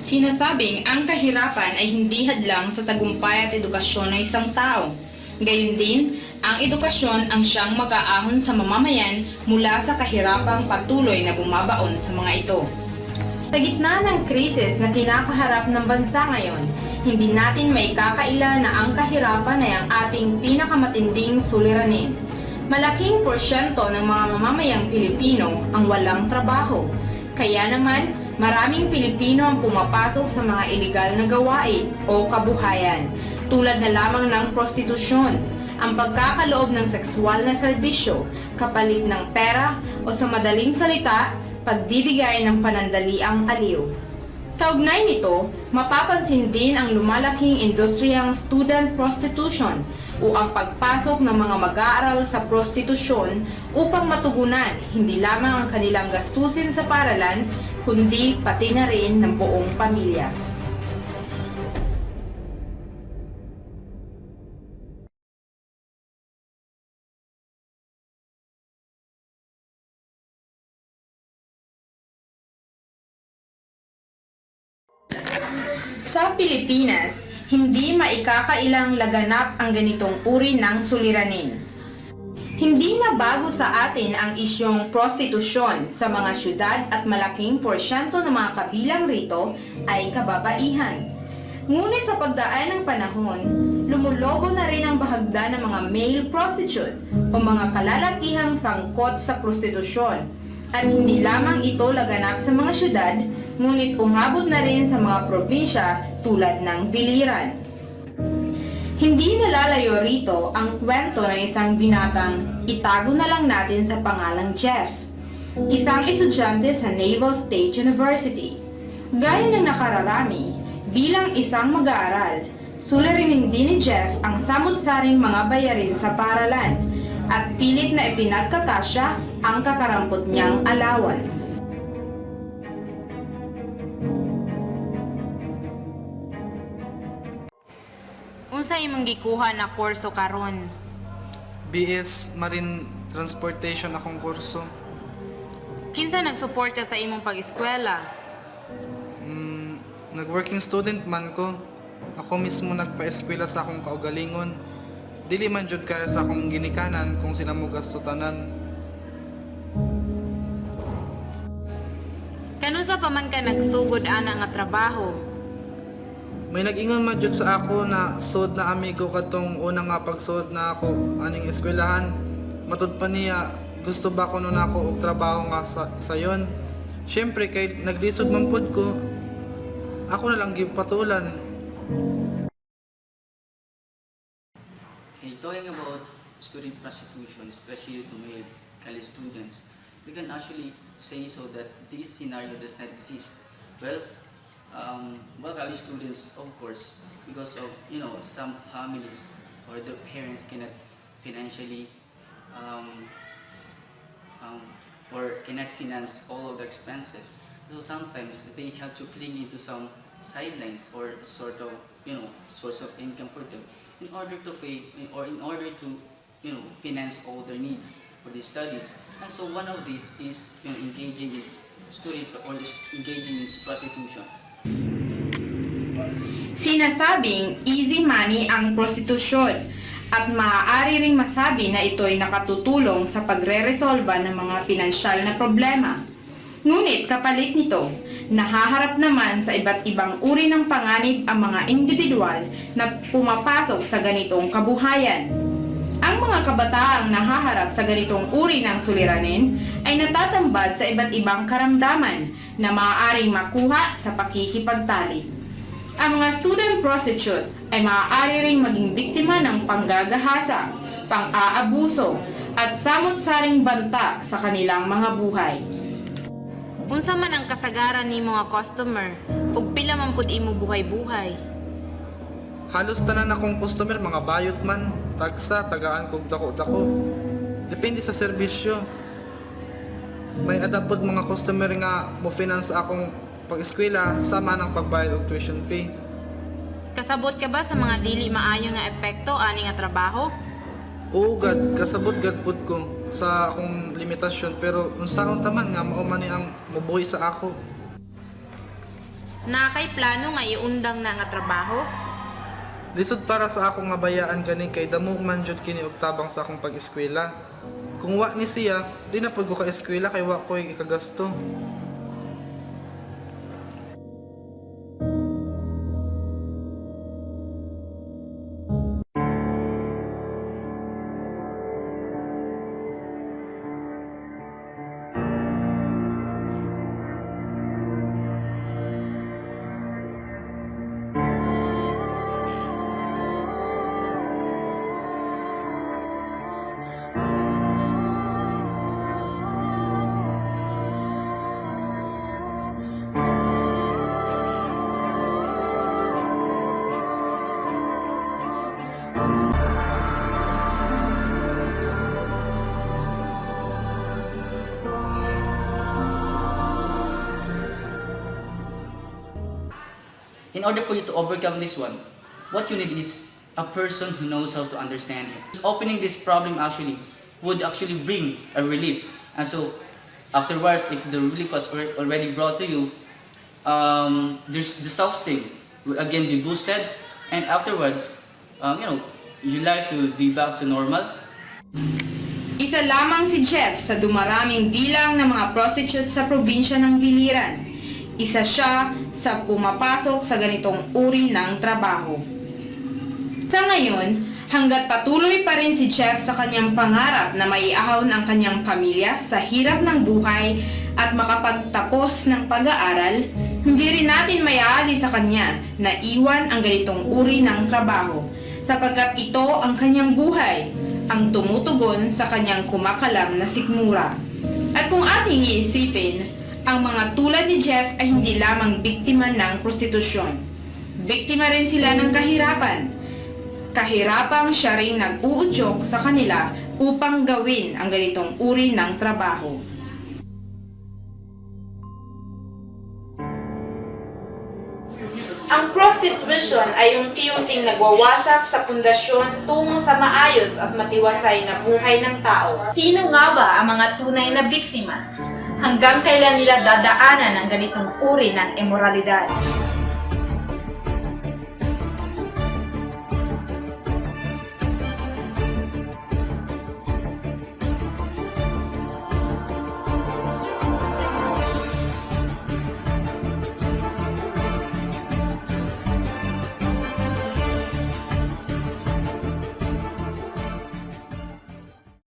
Sinasabing ang kahirapan ay hindi hadlang sa tagumpay at edukasyon ng isang tao. Gayun din, ang edukasyon ang siyang mag-aahon sa mamamayan mula sa kahirapang patuloy na bumabaon sa mga ito. Sa gitna ng krisis na kinakaharap ng bansa ngayon, hindi natin may kakaila na ang kahirapan ay ang ating pinakamatinding suliranin. Malaking porsyento ng mga mamamayang Pilipino ang walang trabaho. Kaya naman, maraming Pilipino ang pumapasok sa mga ilegal na gawain o kabuhayan, tulad na lamang ng prostitusyon, ang pagkakaloob ng sexual na serbisyo, kapalit ng pera o sa madaling salita, pagbibigay ng panandaliang aliw. Kaugnay nito, mapapansin din ang lumalaking industriyang student prostitution o ang pagpasok ng mga mag-aaral sa prostitusyon upang matugunan hindi lamang ang kanilang gastusin sa paaralan, kundi pati na rin ng buong pamilya. Sa Pilipinas, hindi maikakailang laganap ang ganitong uri ng suliranin. Hindi na bago sa atin ang isyong prostitusyon sa mga syudad at malaking porsyento ng mga kabilang rito ay kababaihan. Ngunit sa pagdaan ng panahon, lumulobo na rin ang bahagda ng mga male prostitute o mga kalalakihang sangkot sa prostitusyon. At hindi lamang ito laganap sa mga syudad, ngunit umabot na rin sa mga probinsya tulad ng Biliran. Hindi nalalayo rito ang kwento ng isang binatang itago na lang natin sa pangalang Jeff, isang estudyante sa Naval State University. Gaya ng nakararami, bilang isang mag-aaral, suliranin din ni Jeff ang samut-saring mga bayarin sa paaralan at pilit na ipinagkakasya ang kakarampot niyang allowance. Unsa imong gikuha na kurso karon? BS Marine Transportation akong kurso. Kinsa nagsuporta sa imong pag-eskwela? Nag-working student man ko. Ako mismo nagpa-eskwela sa akong kaugalingon. Dili man jud kaya sa akong ginikanan kung sila mo gasto tanan. Kanusa pa man ka nagsugod ana nga trabaho? May nag-ingon man jud sa ako na suod na amigo katong una nga pagsuod na ako aning eskwelahan. Matud pa niya gusto ba ko nun ako og trabaho nga sayon. Syempre kay naglisod man pud ko. Ako na lang gipatulan. Okay, talking about student prostitution, especially to male college students, we can actually say so that this scenario does not exist. Well, college students, of course, because of some families or their parents cannot financially or cannot finance all of the expenses. So sometimes they have to cling into some sidelines or sort of source of income for them in order to pay or in order to finance all their needs for their studies. And so one of these is engaging in student or engaging in prostitution. Sinasabing easy money ang prostitusyon at maaari ring masabi na ito'y nakatutulong sa pagre-resolba ng mga pinansyal na problema. Ngunit kapalit nito, nahaharap naman sa iba't ibang uri ng panganib ang mga individual na pumapasok sa ganitong kabuhayan. Ang mga kabataang nahaharap sa ganitong uri ng suliranin ay natatambad sa iba't ibang karamdaman na maaaring makuha sa pakikipagtalik. Ang mga student prostitute ay maaari ring maging biktima ng panggagahasa, pang-aabuso at samot-saring banta sa kanilang mga buhay. Unsa man ang kasagaran ni mga customer ug pila man pud imo buhay-buhay? Halos tanan akong customer mga bayot man, tagsa, tagaan kog dako-dako. Depende sa serbisyo. May adapod mga customer nga mo finance akong pag-eskwela sama ng pagbayad og tuition fee. Kasabot ka ba sa mga dili maayo nga epekto ani nga trabaho? Oo gad, kasabot gad pud ko sa akong limitasyon pero unsaon taman nga mao man ni ang mubuhi sa ako. na kay plano nga iundang na nga trabaho? Lisod para sa akong mabayaan gani kay damo man jud kini og tabang sa akong pag-eskwela. Kung wa ni siya, di na pud ko ka eskwela kay wa ko ikagasto. In order for you to overcome this one, what you need is a person who knows how to understand it. Opening this problem would actually bring a relief. And so afterwards, if the relief was already brought to you, there's the self-esteem will again be boosted, and afterwards, your life will be back to normal. Isa lamang si Jeff sa dumaraming bilang ng mga prostitutes sa probinsya ng Biliran. Isa siya sa pumapasok sa ganitong uri ng trabaho. Sa ngayon, hanggat patuloy pa rin si Jeff sa kanyang pangarap na maiahon ang kanyang pamilya sa hirap ng buhay at makapagtapos ng pag-aaral, hindi rin natin maiaali sa kanya na iwan ang ganitong uri ng trabaho, sapagkat ito ang kanyang buhay, ang tumutugon sa kanyang kumakalam na sikmura. At kung ating iisipin, ang mga tulad ni Jeff ay hindi lamang biktima ng prostitusyon. Biktima rin sila ng kahirapan. Kahirapang siya rin nag-uudyok sa kanila upang gawin ang ganitong uri ng trabaho. Ang prostitution ay unti-unting nagwawasak sa pundasyon tungo sa maayos at matiwasay na buhay ng tao. Sino nga ba ang mga tunay na biktima? Hanggang kailan nila dadaanan ang ganitong uri ng emoralidad?